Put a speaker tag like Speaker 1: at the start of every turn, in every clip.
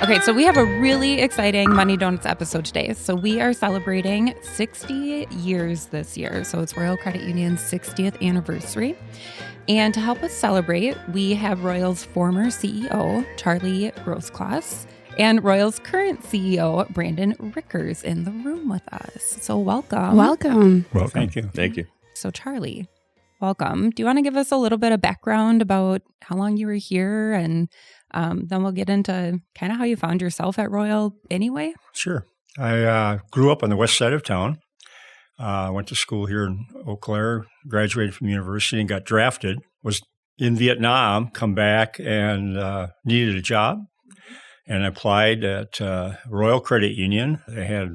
Speaker 1: Okay, so we have a really exciting Money Donuts episode today. So we are celebrating 60 years this year. So it's Royal Credit Union's 60th anniversary. And to help us celebrate, we have Royal's former CEO, Charlie Grossklaus, and Royal's current CEO, Brandon Riechers, in the room with us. So welcome.
Speaker 2: Welcome.
Speaker 3: Well, thank you.
Speaker 4: Thank you.
Speaker 1: So Charlie, welcome. Do you want to give us a little bit of background about how long you were here, and then we'll get into kind of how you found yourself at Royal anyway?
Speaker 3: Sure. I grew up on the west side of town. Went to school here in Eau Claire, graduated from university and got drafted. Was in Vietnam, come back and needed a job. And I applied at Royal Credit Union. They had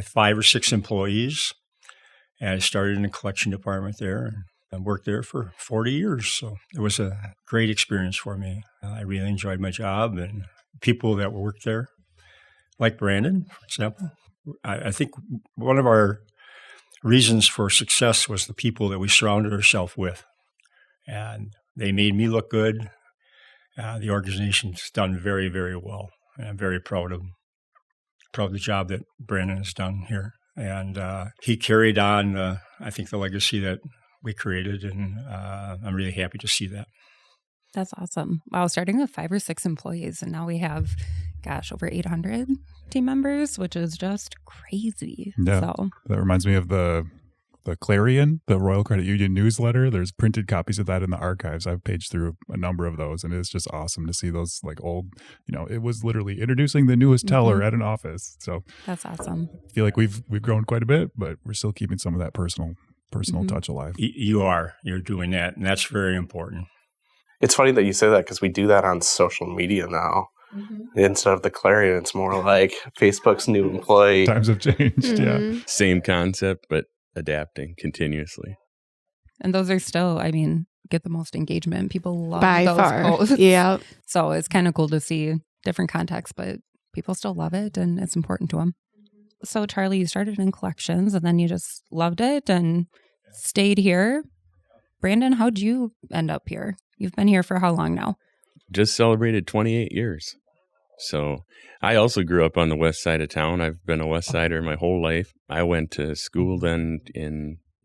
Speaker 3: 5 or 6 employees. And I started in the collection department there. I worked there for 40 years. So it was a great experience for me. I really enjoyed my job and people that worked there, like Brandon, for example. I think one of our reasons for success was the people that we surrounded ourselves with. And they made me look good. The organization's done very, very well. And I'm very proud of the job that Brandon has done here. And he carried on, I think, the legacy that we created, and I'm really happy to see that.
Speaker 1: That's awesome. Wow, starting with 5 or 6 employees, and now we have, over 800 team members, which is just crazy.
Speaker 2: Yeah,
Speaker 1: so
Speaker 2: that reminds me of the Clarion, the Royal Credit Union newsletter. There's printed copies of that in the archives. I've paged through a number of those, and it's just awesome to see those like old, it was literally introducing the newest teller at an office. So
Speaker 1: that's awesome.
Speaker 2: I feel like we've grown quite a bit, but we're still keeping some of that personal touch alive.
Speaker 3: You're doing that, and that's very important.
Speaker 4: It's funny that you say that because we do that on social media now. Instead of the Clarion, it's more like Facebook's new employee.
Speaker 2: Times have changed, yeah.
Speaker 5: Same concept, but adapting continuously.
Speaker 1: And those are still, get the most engagement. People love
Speaker 6: by
Speaker 1: those
Speaker 6: far.
Speaker 1: posts.
Speaker 6: Yeah.
Speaker 1: So it's kind of cool to see different contexts, but people still love it and it's important to them. So Charlie, you started in collections and then you just loved it and stayed here. Brandon, how'd you end up here? You've been here for how long now?
Speaker 5: Just celebrated 28 years. So I also grew up on the west side of town. I've been a west sider my whole life. I went to school then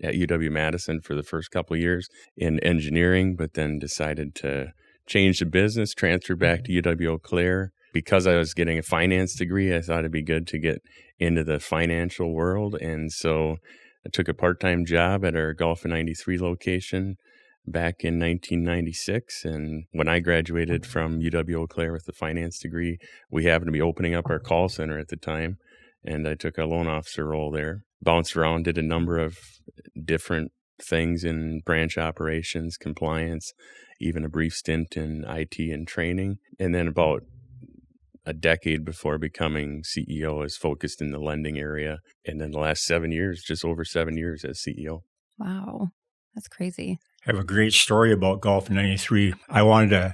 Speaker 5: at UW-Madison for the first couple of years in engineering, but then decided to change the business, transfer back to UW-Eau Claire. Because I was getting a finance degree, I thought it'd be good to get into the financial world. And so I took a part-time job at our Gulf of 93 location back in 1996. And when I graduated from UW-Eau Claire with the finance degree, we happened to be opening up our call center at the time. And I took a loan officer role there, bounced around, did a number of different things in branch operations, compliance, even a brief stint in IT and training. And then about a decade before becoming CEO, I was focused in the lending area. And then the last 7 years, just over 7 years as CEO.
Speaker 1: Wow, that's crazy.
Speaker 3: I have a great story about Gulf in 93. I wanted an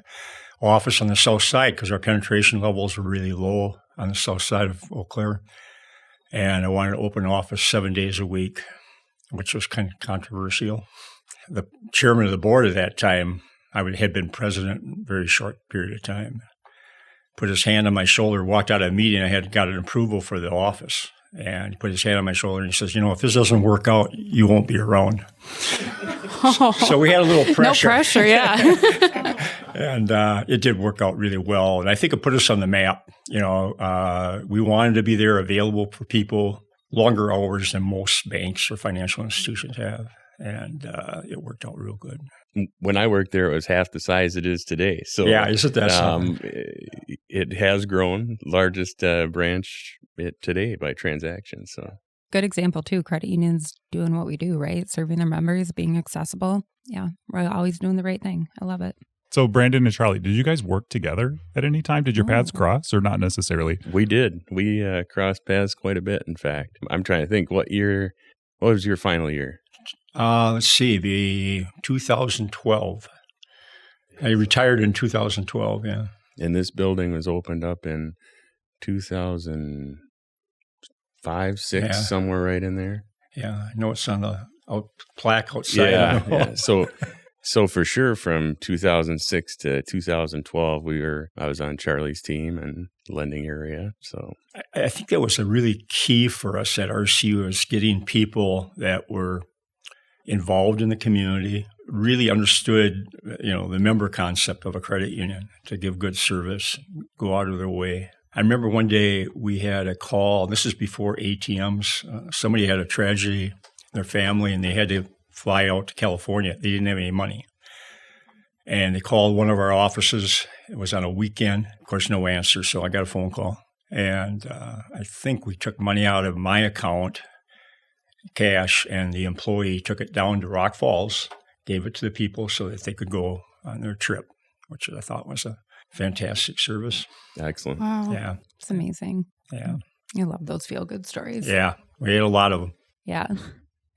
Speaker 3: office on the south side because our penetration levels were really low on the south side of Eau Claire. And I wanted to open an office 7 days a week, which was kind of controversial. The chairman of the board at that time, had been president in a very short period of time, put his hand on my shoulder, walked out of a meeting. I had got an approval for the office. And he put his hand on my shoulder and he says, if this doesn't work out, you won't be around. So we had a little pressure.
Speaker 6: No pressure, yeah.
Speaker 3: And it did work out really well. And I think it put us on the map. We wanted to be there available for people longer hours than most banks or financial institutions have. And it worked out real good.
Speaker 5: When I worked there, it was half the size it is today. So
Speaker 3: yeah, isn't that something?
Speaker 5: It has grown, largest branch today by transaction. So
Speaker 1: good example too. Credit unions doing what we do, right? Serving their members, being accessible. Yeah, we're always doing the right thing. I love it.
Speaker 2: So Brandon and Charlie, did you guys work together at any time? Did your paths cross or not necessarily?
Speaker 5: We did. We crossed paths quite a bit, in fact. I'm trying to think, what was your final year?
Speaker 3: Let's see, the 2012. I retired in 2012, yeah.
Speaker 5: And this building was opened up in 2005, 6, somewhere right in there.
Speaker 3: Yeah, I know it's on the plaque outside.
Speaker 5: Yeah. So So for sure, from 2006 to 2012, I was on Charlie's team and lending area. So
Speaker 3: I think that was a really key for us at RCU, is getting people that were involved in the community, really understood, the member concept of a credit union, to give good service, go out of their way. I remember one day we had a call. This is before ATMs. Somebody had a tragedy in their family, and they had to fly out to California. They didn't have any money. And they called one of our offices. It was on a weekend. Of course, no answer, so I got a phone call. And I think we took money out of my account, cash, and the employee took it down to Rock Falls, gave it to the people so that they could go on their trip, which I thought was a fantastic service.
Speaker 5: Excellent.
Speaker 1: Wow.
Speaker 3: Yeah.
Speaker 1: It's amazing.
Speaker 3: Yeah.
Speaker 1: I love those feel-good stories.
Speaker 3: Yeah. We had a lot of them.
Speaker 1: Yeah.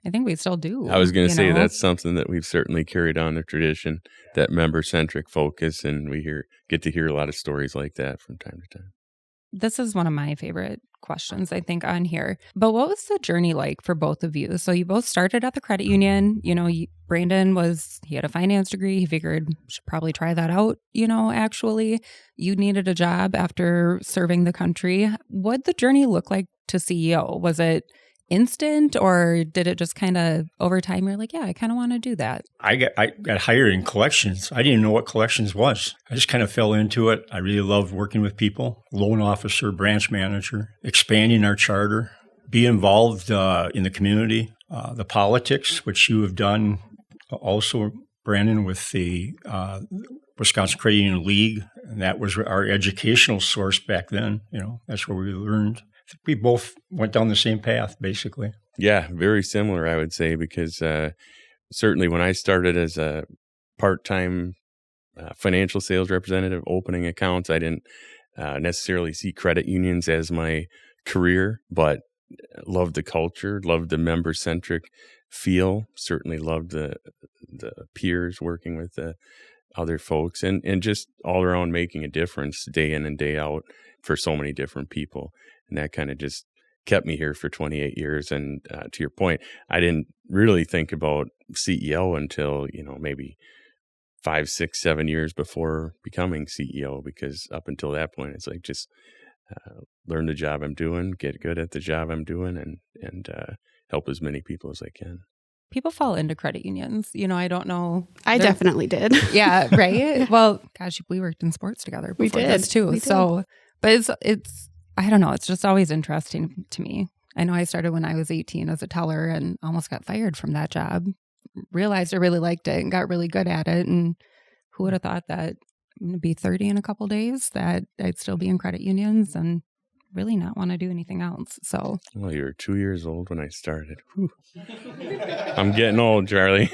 Speaker 1: I think we still do.
Speaker 5: I was going to say
Speaker 1: know?
Speaker 5: that's something that we've certainly carried on the tradition, that member-centric focus, and we get to hear a lot of stories like that from time to time.
Speaker 1: This is one of my favorite questions, I think, on here. But what was the journey like for both of you? So you both started at the credit union. Brandon he had a finance degree. He figured should probably try that out, actually. You needed a job after serving the country. What'd the journey look like to CEO? Was it instant, or did it just kind of over time you're like, yeah, I kind of want to do that?
Speaker 3: I got hired in collections. I didn't know what collections was. I just kind of fell into it. I really loved working with people, loan officer, branch manager, expanding our charter, be involved in the community, the politics, which you have done also, Brandon, with the Wisconsin Credit Union League. And that was our educational source back then. That's where we learned. We both went down the same path, basically.
Speaker 5: Yeah, very similar, I would say, because certainly when I started as a part-time financial sales representative opening accounts, I didn't necessarily see credit unions as my career, but loved the culture, loved the member-centric feel, certainly loved the peers working with the other folks, and just all around making a difference day in and day out for so many different people. And that kind of just kept me here for 28 years. And to your point, I didn't really think about CEO until, maybe 5, 6, 7 years before becoming CEO, because up until that point, it's like just learn the job I'm doing, get good at the job I'm doing, and help as many people as I can.
Speaker 1: People fall into credit unions. I don't know.
Speaker 6: I definitely did.
Speaker 1: Yeah, right? Well, gosh, we worked in sports together before this too.
Speaker 6: We did.
Speaker 1: So, but it's I don't know. It's just always interesting to me. I know I started when I was 18 as a teller and almost got fired from that job. Realized I really liked it and got really good at it. And who would have thought that I'm going to be 30 in a couple days, that I'd still be in credit unions and really not want to do anything else. So,
Speaker 5: well, you were 2 years old when I started. Whew. I'm getting old, Charlie.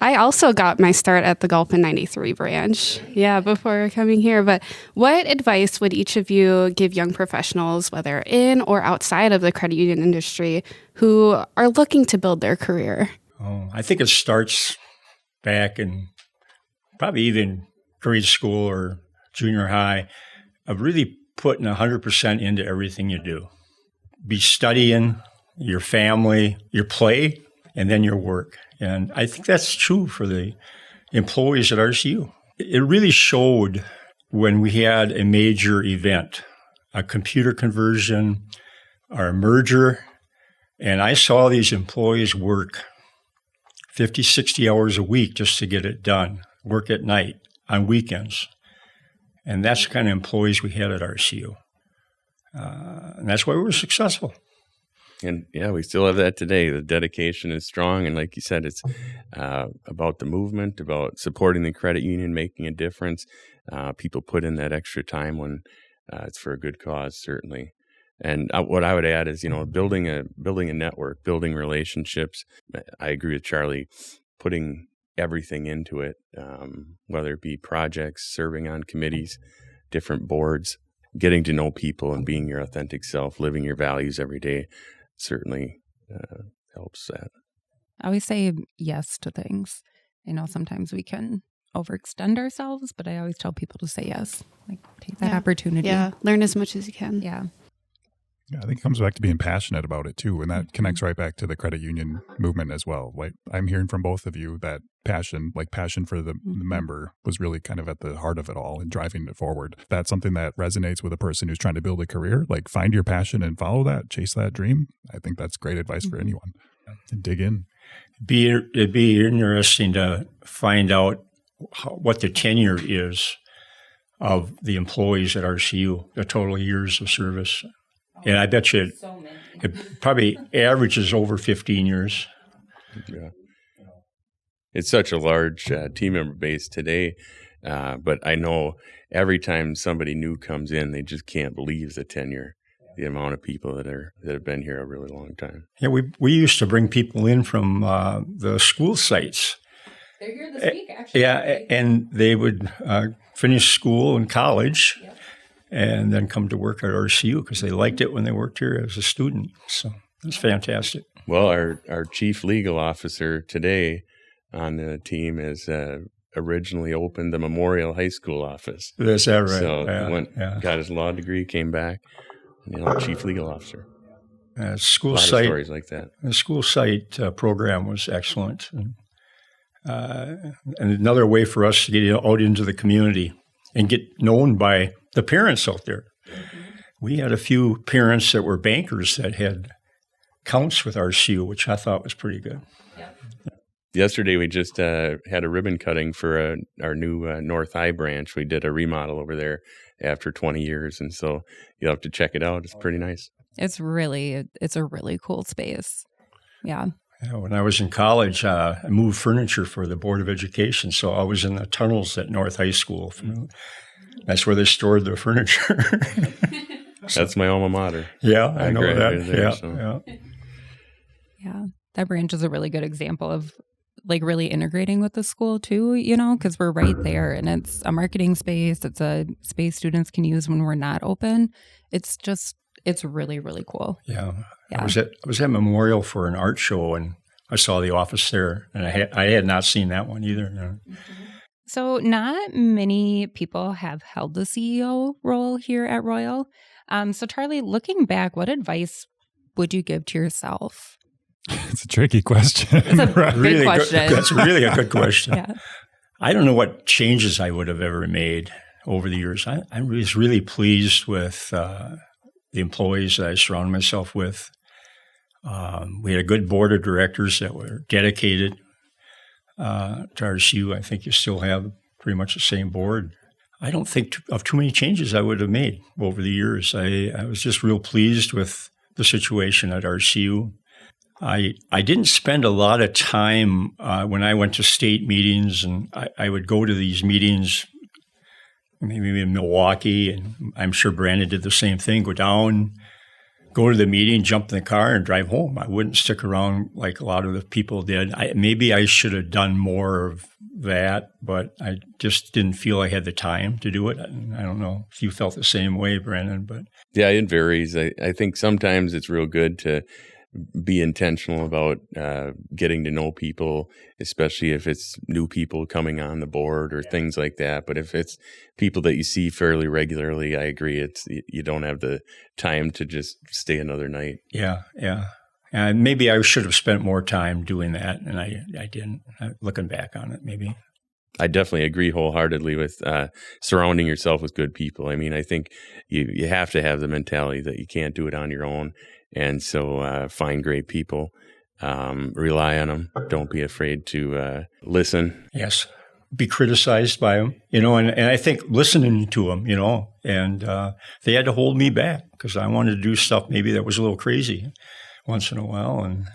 Speaker 6: I also got my start at the Gulf in 93 branch, before coming here. But what advice would each of you give young professionals, whether in or outside of the credit union industry, who are looking to build their career?
Speaker 3: Oh, I think it starts back in probably even grade school or junior high, of really putting 100% into everything you do. Be studying, your family, your play, and then your work. And I think that's true for the employees at RCU. It really showed when we had a major event, a computer conversion, our merger, and I saw these employees work 50, 60 hours a week just to get it done, work at night, on weekends. And that's the kind of employees we had at RCU. And that's why we were successful.
Speaker 5: And yeah, we still have that today. The dedication is strong. And like you said, it's about the movement, about supporting the credit union, making a difference. People put in that extra time when it's for a good cause, certainly. And what I would add is, building a network, building relationships. I agree with Charlie, putting everything into it, whether it be projects, serving on committees, different boards, getting to know people and being your authentic self, living your values every day. Certainly helps that.
Speaker 1: I always say yes to things. I know sometimes we can overextend ourselves, but I always tell people to say yes. Like, take that opportunity.
Speaker 6: Yeah, learn as much as you can.
Speaker 1: Yeah.
Speaker 2: Yeah, I think it comes back to being passionate about it too. And that connects right back to the credit union movement as well. Like I'm hearing from both of you that passion for the member was really kind of at the heart of it all and driving it forward. That's something that resonates with a person who's trying to build a career. Like find your passion and follow that, chase that dream. I think that's great advice for anyone. And dig in.
Speaker 3: It'd be interesting to find out what the tenure is of the employees at RCU, the total years of service. And I bet you it probably averages over 15 years.
Speaker 5: Yeah. It's such a large team member base today, but I know every time somebody new comes in, they just can't believe the tenure, the amount of people that have been here a really long time.
Speaker 3: Yeah, we used to bring people in from the school sites.
Speaker 1: They're here this week, actually.
Speaker 3: Yeah, and they would finish school and college. Yep. And then come to work at RCU because they liked it when they worked here as a student. So it's fantastic.
Speaker 5: Well, our chief legal officer today on the team is originally opened the Memorial High School office.
Speaker 3: Is that right?
Speaker 5: So got his law degree, came back, chief legal officer.
Speaker 3: School
Speaker 5: a lot
Speaker 3: site
Speaker 5: of stories like that.
Speaker 3: The school site program was excellent, and another way for us to get out into the community and get known by the parents out there. We had a few parents that were bankers that had accounts with RCU, which I thought was pretty good.
Speaker 1: Yep.
Speaker 5: Yesterday, we just had a ribbon cutting for our new North High branch. We did a remodel over there after 20 years, and so you'll have to check it out. It's pretty nice.
Speaker 1: It's a really cool space. Yeah.
Speaker 3: When I was in college, I moved furniture for the Board of Education, so I was in the tunnels at North High School. That's where they stored their furniture.
Speaker 5: That's my alma mater.
Speaker 3: Yeah, I know that.
Speaker 5: There,
Speaker 1: Yeah, that branch is a really good example of like really integrating with the school too, because we're right there and it's a marketing space. It's a space students can use when we're not open. It's really, really cool.
Speaker 3: Yeah. I was at Memorial for an art show and I saw the office there and I had not seen that one either. No.
Speaker 1: So not many people have held the CEO role here at Royal. So Charlie, looking back, what advice would you give to yourself?
Speaker 2: It's a tricky question.
Speaker 1: It's a big question.
Speaker 3: That's really a good question.
Speaker 1: Yeah.
Speaker 3: I don't know what changes I would have ever made over the years. I was really pleased with the employees that I surrounded myself with. We had a good board of directors that were dedicated to RCU. I think you still have pretty much the same board. I don't think of too many changes I would have made over the years. I was just real pleased with the situation at RCU. I didn't spend a lot of time when I went to state meetings, and I would go to these meetings maybe in Milwaukee, and I'm sure Brandon did the same thing, go down, go to the meeting, jump in the car, and drive home. I wouldn't stick around like a lot of the people did. Maybe I should have done more of that, but I just didn't feel I had the time to do it. I don't know if you felt the same way, Brandon. But
Speaker 5: yeah, it varies. I think sometimes it's real good to be intentional about getting to know people, especially if it's new people coming on the board or things like that. But if it's people that you see fairly regularly, I agree. You don't have the time to just stay another night.
Speaker 3: Yeah. Maybe I should have spent more time doing that, and I didn't. Looking back on it, maybe.
Speaker 5: I definitely agree wholeheartedly with surrounding yourself with good people. I mean, I think you have to have the mentality that you can't do it on your own. And so find great people, rely on them. Don't be afraid to listen.
Speaker 3: Yes. Be criticized by them, and I think listening to them, and they had to hold me back because I wanted to do stuff maybe that was a little crazy once in a while. And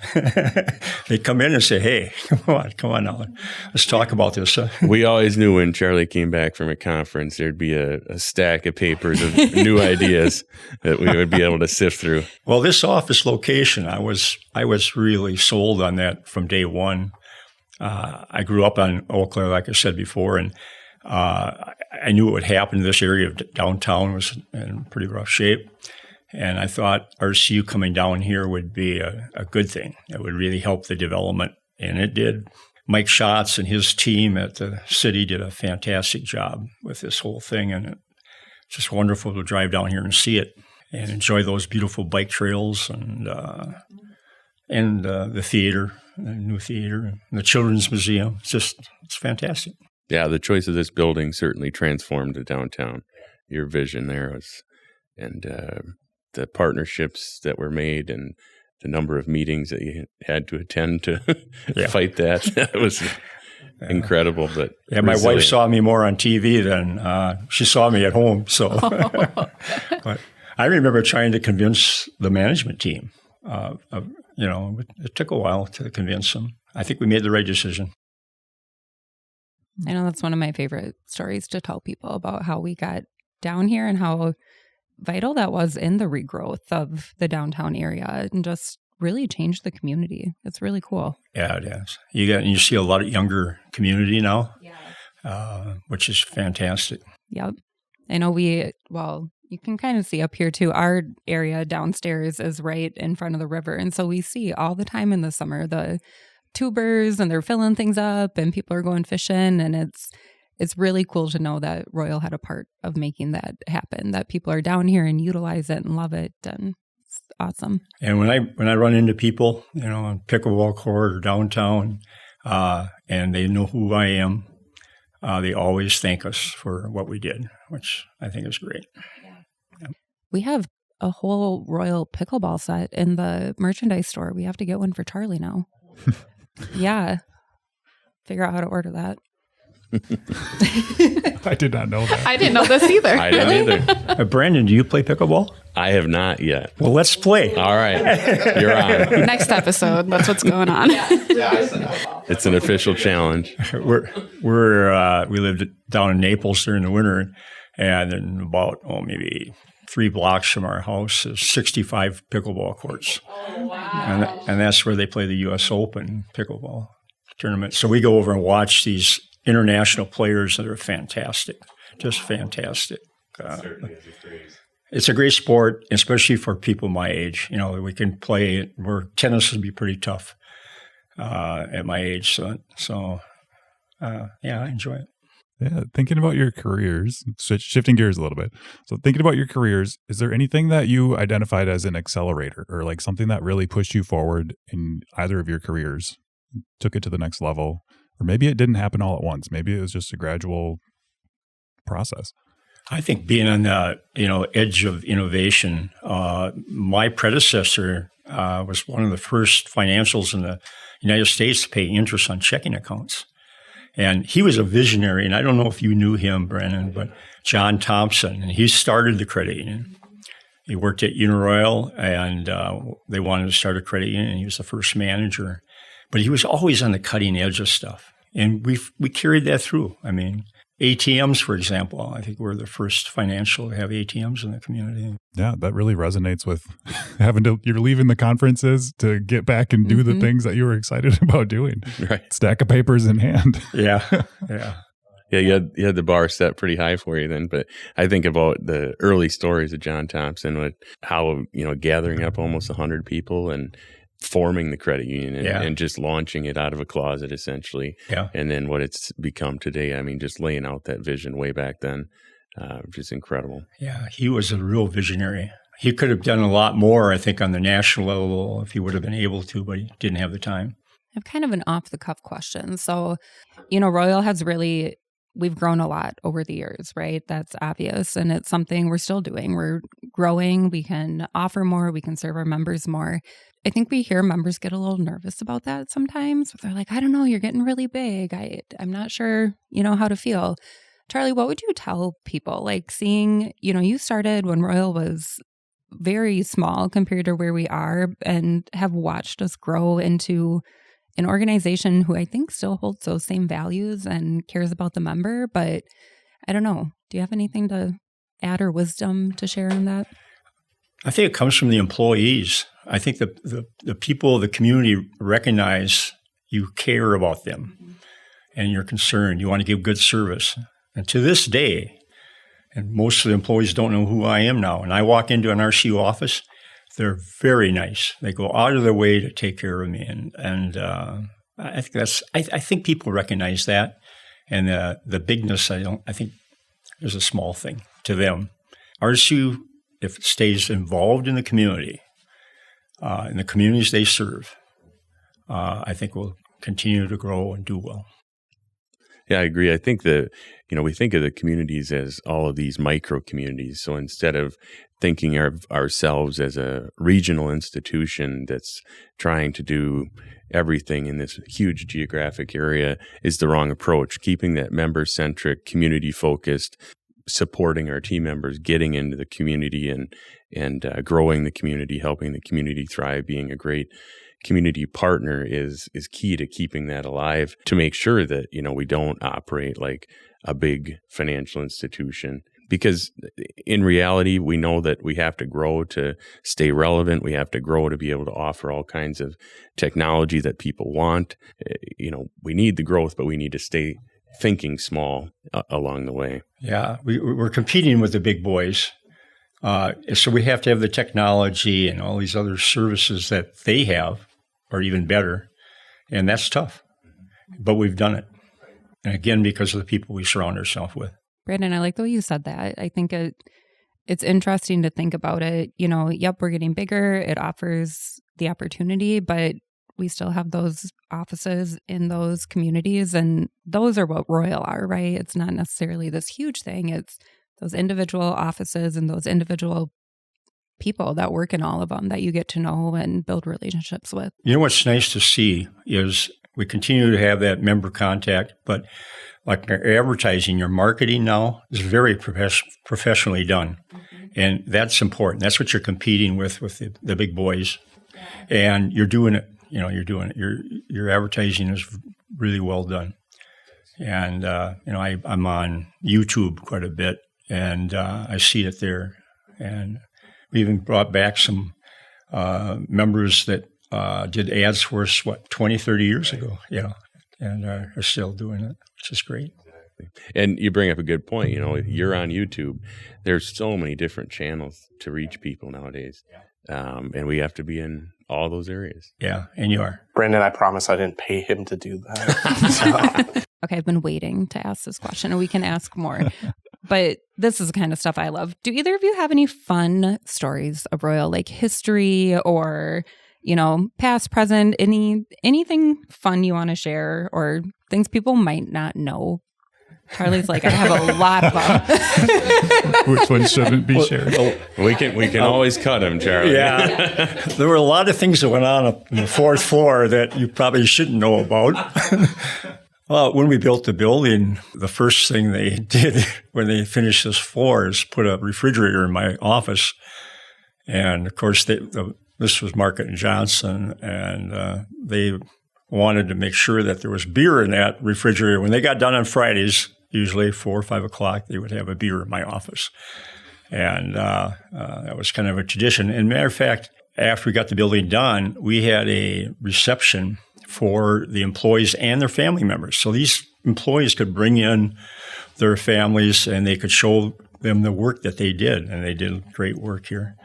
Speaker 3: they come in and say, hey, come on now. Let's talk about this.
Speaker 5: We always knew when Charlie came back from a conference, there'd be a stack of papers of new ideas that we would be able to sift through.
Speaker 3: Well, this office location, I was really sold on that from day one. I grew up on Eau Claire, like I said before, and I knew what would happen. This area of downtown was in pretty rough shape. And I thought RCU coming down here would be a good thing. It would really help the development, and it did. Mike Schatz and his team at the city did a fantastic job with this whole thing, and it's just wonderful to drive down here and see it. and enjoy those beautiful bike trails and the theater, the new theater, and the Children's Museum. It's fantastic.
Speaker 5: Yeah, the choice of this building certainly transformed the downtown. Your vision there was, and the partnerships that were made and the number of meetings that you had to attend to fight that was incredible. But
Speaker 3: my wife saw me more on TV than she saw me at home. So, but I remember trying to convince the management team. It took a while to convince them. I think we made the right decision.
Speaker 1: I know that's one of my favorite stories to tell people about how we got down here and how vital that was in the regrowth of the downtown area and just really changed the community. It's really cool.
Speaker 3: Yeah, it is. You see a lot of younger community now, which is fantastic.
Speaker 1: Yep. I know you can kind of see up here too, our area downstairs is right in front of the river. And so we see all the time in the summer, the tubers, and they're filling things up and people are going fishing. And it's really cool to know that Royal had a part of making that happen, that people are down here and utilize it and love it. And it's awesome.
Speaker 3: And when I run into people, on pickleball court or downtown, and they know who I am, they always thank us for what we did, which I think is great. Yeah.
Speaker 1: We have a whole Royal pickleball set in the merchandise store. We have to get one for Charlie now. Yeah. Figure out how to order that.
Speaker 2: I did not know that.
Speaker 6: I didn't know this either.
Speaker 5: I didn't either.
Speaker 3: Brandon, do you play pickleball?
Speaker 5: I have not yet.
Speaker 3: Well, let's play.
Speaker 5: All right. You're on.
Speaker 6: Next episode, that's what's going on.
Speaker 5: It's an official challenge.
Speaker 3: We lived down in Naples during the winter, and then about maybe 3 blocks from our house is 65 pickleball courts. Oh, wow. And that's where they play the U.S. Open pickleball tournament. So we go over and watch these international players that are fantastic, just fantastic. It's a great sport, especially for people my age. We can play where tennis would be pretty tough at my age. So I enjoy it.
Speaker 2: Yeah, thinking about your careers, shifting gears a little bit. So thinking about your careers, is there anything that you identified as an accelerator or like something that really pushed you forward in either of your careers, took it to the next level? Or maybe it didn't happen all at once. Maybe it was just a gradual process.
Speaker 3: I think being on the edge of innovation, my predecessor was one of the first financials in the United States to pay interest on checking accounts. And he was a visionary, and I don't know if you knew him, Brennan, but John Thompson, and he started the credit union. He worked at Uniroyal, and they wanted to start a credit union, and he was the first manager. But he was always on the cutting edge of stuff, and we carried that through. I mean, ATMs, for example, I think we're the first financial to have ATMs in the community.
Speaker 2: Yeah, that really resonates with you're leaving the conferences to get back and do the things that you were excited about doing.
Speaker 5: Right.
Speaker 2: Stack of papers in hand.
Speaker 3: Yeah.
Speaker 5: Yeah, you had the bar set pretty high for you then. But I think about the early stories of John Thompson with how, gathering up almost 100 people and forming the credit union and just launching it out of a closet essentially. Yeah. And then what it's become today. I mean, just laying out that vision way back then, just incredible.
Speaker 3: Yeah, he was a real visionary. He could have done a lot more, I think, on the national level if he would have been able to, but he didn't have the time.
Speaker 1: I have kind of an off-the-cuff question. So, Royal has we've grown a lot over the years, right? That's obvious. And it's something we're still doing. We're growing. We can offer more. We can serve our members more. I think we hear members get a little nervous about that sometimes. They're like, I don't know, you're getting really big. I'm not sure, how to feel. Charlie, what would you tell people? Like seeing, you started when Royal was very small compared to where we are and have watched us grow into an organization who I think still holds those same values and cares about the member. But I don't know. Do you have anything to add or wisdom to share on that?
Speaker 3: I think it comes from the employees. I think the people of the community recognize you care about them and you're concerned. You want to give good service. And to this day, and most of the employees don't know who I am now, and I walk into an RCU office, they're very nice. They go out of their way to take care of me. And I think people recognize that. And the bigness, I think is a small thing to them. RCU if it stays involved in the community, in the communities they serve, I think will continue to grow and do well.
Speaker 5: Yeah, I agree. I think we think of the communities as all of these micro communities. So instead of thinking of ourselves as a regional institution that's trying to do everything in this huge geographic area is the wrong approach. Keeping that member-centric, community-focused, supporting our team members, getting into the community and growing the community, helping the community thrive, being a great community partner is key to keeping that alive, to make sure that, we don't operate like a big financial institution. Because in reality, we know that we have to grow to stay relevant. We have to grow to be able to offer all kinds of technology that people want. We need the growth, but we need to stay thinking small along the way.
Speaker 3: Yeah, we're competing with the big boys. So we have to have the technology and all these other services that they have, or even better. And that's tough. But we've done it. And again, because of the people we surround ourselves with.
Speaker 1: Brandon, I like the way you said that. I think it's interesting to think about it. Yep, we're getting bigger. It offers the opportunity, but we still have those offices in those communities, and those are what Royal are, right? It's not necessarily this huge thing. It's those individual offices and those individual people that work in all of them that you get to know and build relationships with.
Speaker 3: What's nice to see is we continue to have that member contact, but like our advertising, your marketing now is very professionally done. Mm-hmm. And that's important. That's what you're competing with the big boys. And you're doing it. You're doing it. Your advertising is really well done. And, I'm on YouTube quite a bit, and I see it there. And we even brought back some members that did ads for us, 20, 30 years ago, and are still doing it, which is great.
Speaker 5: And you bring up a good point. You're on YouTube. There's so many different channels to reach people nowadays, and we have to be in all those areas.
Speaker 3: Yeah, and you are.
Speaker 4: Brandon, I promise I didn't pay him to do that.
Speaker 1: Okay, I've been waiting to ask this question, and we can ask more. But this is the kind of stuff I love. Do either of you have any fun stories of Royal, like history or, past, present, anything fun you want to share, or things people might not know? Charlie's like, I have a lot of them.
Speaker 2: Which one shouldn't be shared?
Speaker 5: We can always cut them, Charlie.
Speaker 3: Yeah. There were a lot of things that went on up in the fourth floor that you probably shouldn't know about. Well, when we built the building, the first thing they did when they finished this floor is put a refrigerator in my office. And, of course, this was Market & Johnson, and they wanted to make sure that there was beer in that refrigerator. When they got done on Fridays, usually 4 or 5 o'clock, they would have a beer in my office. And that was kind of a tradition. And matter of fact, after we got the building done, we had a reception for the employees and their family members. So these employees could bring in their families and they could show them the work that they did. And they did great work here.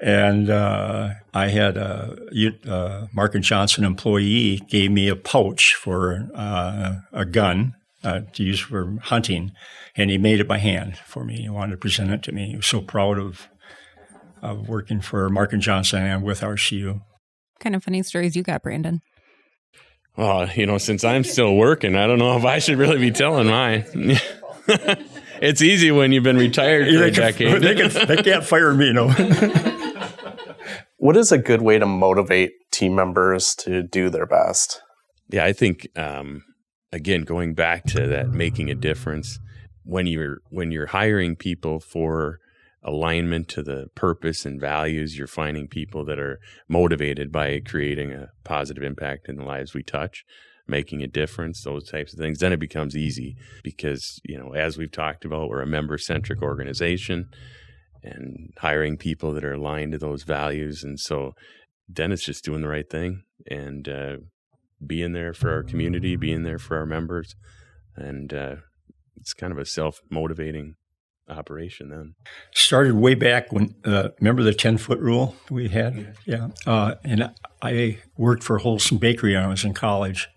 Speaker 3: And I had a Mark & Johnson employee gave me a pouch for a gun to use for hunting, and he made it by hand for me. He wanted to present it to me. He was so proud of working for Mark & Johnson and with RCU.
Speaker 1: What kind of funny stories you got, Brandon?
Speaker 5: Well, since I'm still working, I don't know if I should really be telling mine. It's easy when you've been retired for a decade.
Speaker 3: They can't fire me, no.
Speaker 4: What is a good way to motivate team members to do their best?
Speaker 5: Yeah, I think, again, going back to that making a difference, when you're hiring people for alignment to the purpose and values, you're finding people that are motivated by creating a positive impact in the lives we touch, making a difference, those types of things. Then it becomes easy because, as we've talked about, we're a member-centric organization, and hiring people that are aligned to those values. And so then it's just doing the right thing and being there for our community, being there for our members. And it's kind of a self-motivating operation then.
Speaker 3: Started way back when, remember the 10-foot rule we had? Yeah. And I worked for Wholesome Bakery when I was in college.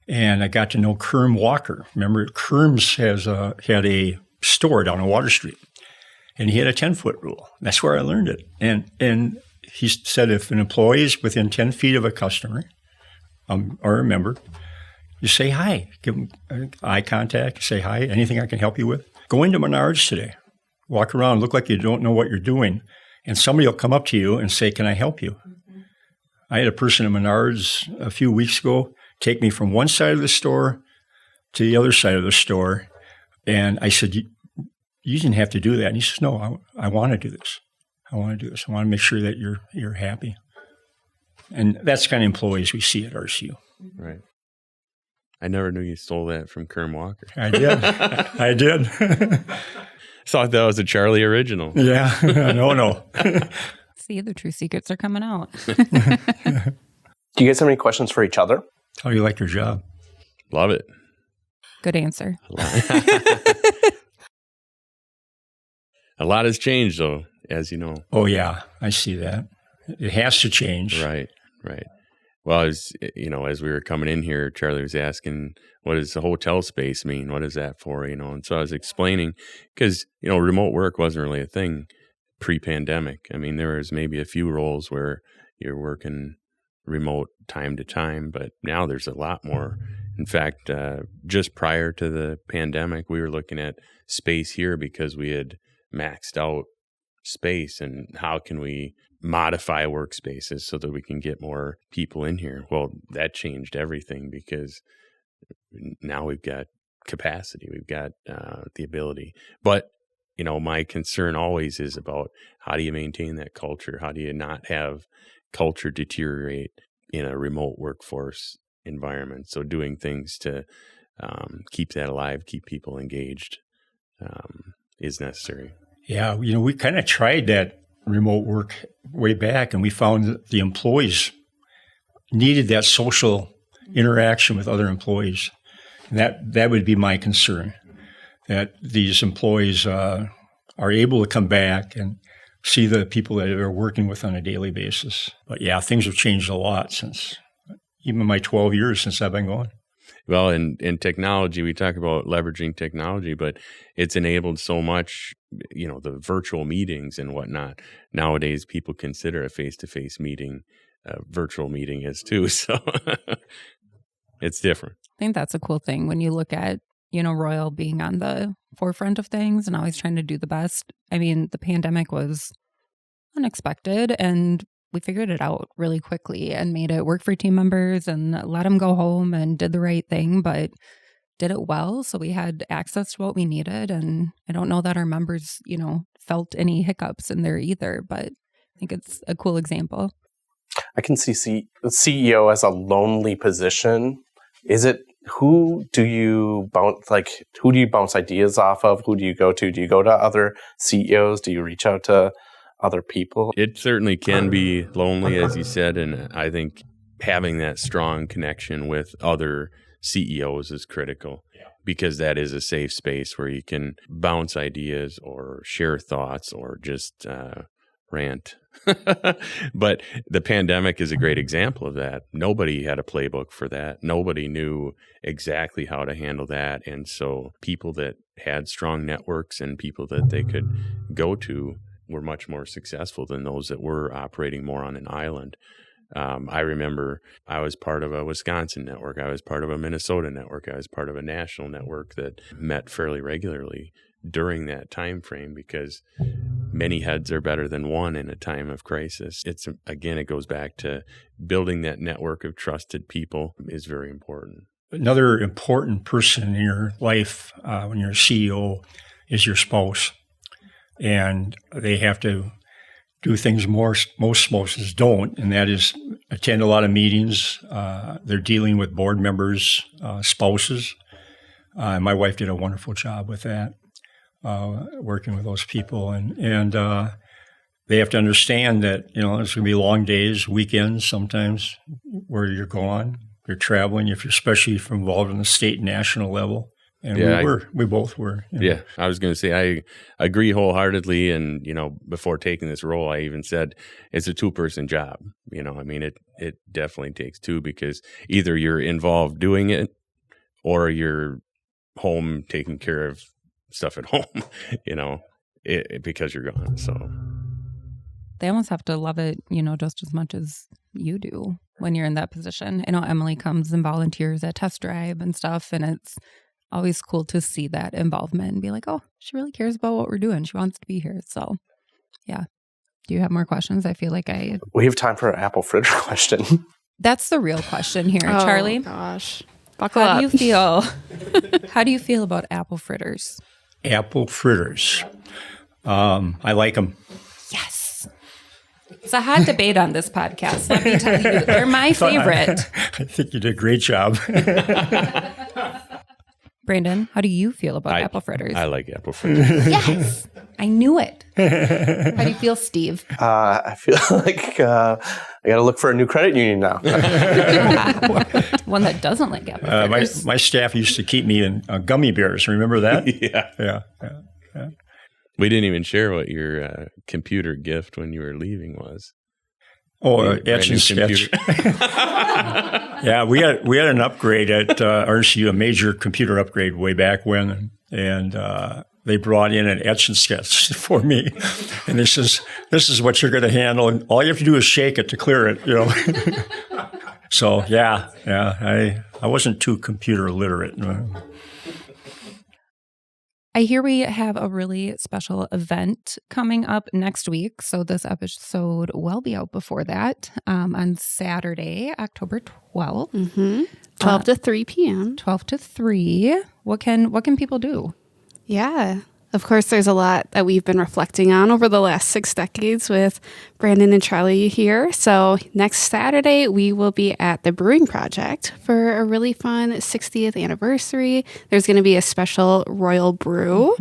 Speaker 3: And I got to know Kerm Walker. Remember, Kerm's had a store down on Water Street. And he had a 10-foot rule. That's where I learned it. And he said if an employee is within 10 feet of a customer or a member, you say hi. Give them eye contact. Say hi. Anything I can help you with? Go into Menards today. Walk around, look like you don't know what you're doing. And somebody will come up to you and say, can I help you? Mm-hmm. I had a person at Menards a few weeks ago take me from one side of the store to the other side of the store. And I said, you didn't have to do that. And he says, no, I want to do this. I want to do this. I want to make sure that you're happy. And that's the kind of employees we see at RCU.
Speaker 5: Right. I never knew you stole that from Kerm Walker.
Speaker 3: I did. I did.
Speaker 5: Thought that was a Charlie original.
Speaker 3: Yeah. No.
Speaker 1: See, the true secrets are coming out.
Speaker 4: Do you guys have any questions for each other?
Speaker 3: How do you like your job?
Speaker 5: Love it.
Speaker 1: Good answer.
Speaker 5: A lot has changed, though, as you know.
Speaker 3: Oh, yeah. I see that. It has to change.
Speaker 5: Right. Well, as we were coming in here, Charlie was asking, what does the hotel space mean? What is that for? And so I was explaining, because, remote work wasn't really a thing pre-pandemic. I mean, there was maybe a few roles where you're working remote time to time, but now there's a lot more. In fact, just prior to the pandemic, we were looking at space here because we had maxed out space, and how can we modify workspaces so that we can get more people in here? Well, that changed everything, because now we've got capacity, we've got the ability. But my concern always is about, how do you maintain that culture? How do you not have culture deteriorate in a remote workforce environment? So doing things to keep that alive, keep people engaged, is necessary.
Speaker 3: Yeah, we kind of tried that remote work way back, and we found that the employees needed that social interaction with other employees. And that would be my concern, that these employees are able to come back and see the people that they're working with on a daily basis. But yeah, things have changed a lot since even my 12 years since I've been going.
Speaker 5: Well, in technology, we talk about leveraging technology, but it's enabled so much, the virtual meetings and whatnot. Nowadays, people consider a face-to-face meeting a virtual meeting is too. So it's different.
Speaker 1: I think that's a cool thing when you look at, Royal being on the forefront of things and always trying to do the best. I mean, the pandemic was unexpected, and we figured it out really quickly and made it work for team members and let them go home and did the right thing, but did it well. So we had access to what we needed. And I don't know that our members, felt any hiccups in there either, but I think it's a cool example.
Speaker 4: I can see CEO as a lonely position. Is it, who do you bounce ideas off of? Who do you go to? Do you go to other CEOs? Do you reach out to other people?
Speaker 5: It certainly can be lonely, as you said, and I think having that strong connection with other CEOs is critical, because that is a safe space where you can bounce ideas or share thoughts or just rant. But the pandemic is a great example of that. Nobody had a playbook for that. Nobody knew exactly how to handle that. And so people that had strong networks and people that they could go to were much more successful than those that were operating more on an island. I remember I was part of a Wisconsin network. I was part of a Minnesota network. I was part of a national network that met fairly regularly during that time frame, because many heads are better than one in a time of crisis. It goes back to building that network of trusted people is very important.
Speaker 3: Another important person in your life when you're a CEO is your spouse. And they have to do things most spouses don't, and that is attend a lot of meetings. They're dealing with board members, spouses. My wife did a wonderful job with that, working with those people. And they have to understand that, there's going to be long days, weekends sometimes where you're gone, you're traveling, especially if you're involved in the state and national level. And we both were.
Speaker 5: Yeah, I was going to say, I agree wholeheartedly. And, before taking this role, I even said it's a two-person job. It definitely takes two, because either you're involved doing it or you're home taking care of stuff at home. because you're gone. So
Speaker 1: They almost have to love it, just as much as you do when you're in that position. I know Emily comes and volunteers at Test Drive and stuff, and it's always cool to see that involvement and be like, oh, she really cares about what we're doing. She wants to be here. So, yeah. Do you have more questions? I feel like
Speaker 4: We have time for an apple fritter question.
Speaker 1: That's the real question here, Charlie.
Speaker 6: Oh, gosh. Buckle
Speaker 1: How
Speaker 6: up.
Speaker 1: do you feel? How do you feel about apple fritters?
Speaker 3: Apple fritters. I like them.
Speaker 1: Yes. It's a hot debate on this podcast. Let me tell you, they're my favorite.
Speaker 3: I think you did a great job.
Speaker 1: Brandon, how do you feel about apple fritters?
Speaker 5: I like apple fritters.
Speaker 1: Yes, I knew it. How do you feel, Steve?
Speaker 4: I feel like I got to look for a new credit union now.
Speaker 1: One that doesn't like apple fritters.
Speaker 3: My staff used to keep me in gummy bears. Remember that?
Speaker 5: Yeah. We didn't even share what your computer gift when you were leaving was.
Speaker 3: Oh, etch and sketch. Yeah, we had an upgrade at RCU, a major computer upgrade way back when, and they brought in an etch and sketch for me, and this is what you're going to handle, and all you have to do is shake it to clear it, So yeah, I wasn't too computer literate.
Speaker 1: I hear we have a really special event coming up next week. So this episode will be out before that on Saturday, October 12th.
Speaker 6: Mm-hmm. 12 to 3 p.m.
Speaker 1: 12 to 3. What can people do?
Speaker 6: Yeah. Of course, there's a lot that we've been reflecting on over the last 6 decades with Brandon and Charlie here. So next Saturday, we will be at the Brewing Project for a really fun 60th anniversary. There's going to be a special Royal Brew,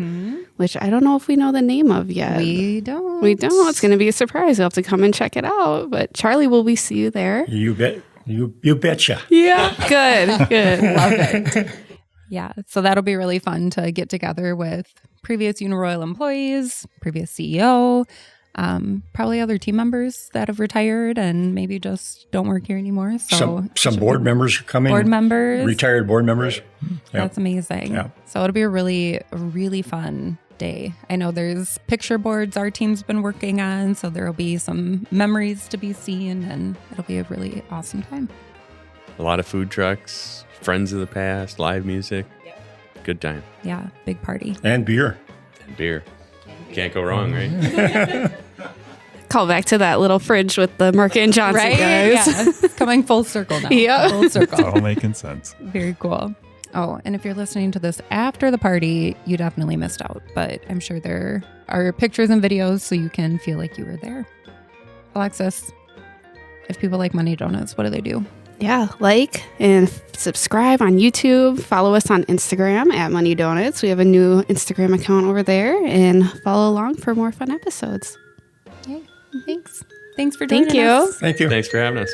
Speaker 6: which I don't know if we know the name of yet.
Speaker 1: We don't.
Speaker 6: It's going to be a surprise. You'll have to come and check it out. But Charlie, will we see you there?
Speaker 3: You bet. You betcha.
Speaker 6: Yeah. Good.
Speaker 1: Love it. Yeah, so that'll be really fun to get together with previous Uniroyal employees, previous CEO, probably other team members that have retired and maybe just don't work here anymore. So
Speaker 3: some board members are coming.
Speaker 1: Board members.
Speaker 3: Retired board members.
Speaker 1: That's amazing.
Speaker 3: Yeah.
Speaker 1: So it'll be a really fun day. I know there's picture boards our team's been working on, so there'll be some memories to be seen, and it'll be a really awesome time.
Speaker 5: A lot of food trucks, friends of the past, live music. Good time.
Speaker 1: Yeah, big party.
Speaker 3: And beer.
Speaker 5: And beer. Can't go wrong, right?
Speaker 6: Call back to that little fridge with the Merck and Johnson
Speaker 1: Right?
Speaker 6: guys.
Speaker 1: Yeah. It's coming full circle now.
Speaker 6: Yeah.
Speaker 1: Full circle.
Speaker 2: It's all making sense.
Speaker 1: Very cool. Oh, and if you're listening to this after the party, you definitely missed out. But I'm sure there are pictures and videos so you can feel like you were there. Alexis, if people like Money Donuts, what do they do?
Speaker 6: Yeah, like and subscribe on YouTube. Follow us on Instagram at Money Donuts. We have a new Instagram account over there, and follow along for more fun episodes.
Speaker 1: Yay. Thanks for joining
Speaker 6: Thank you.
Speaker 1: us.
Speaker 3: Thank you.
Speaker 5: Thanks for having us.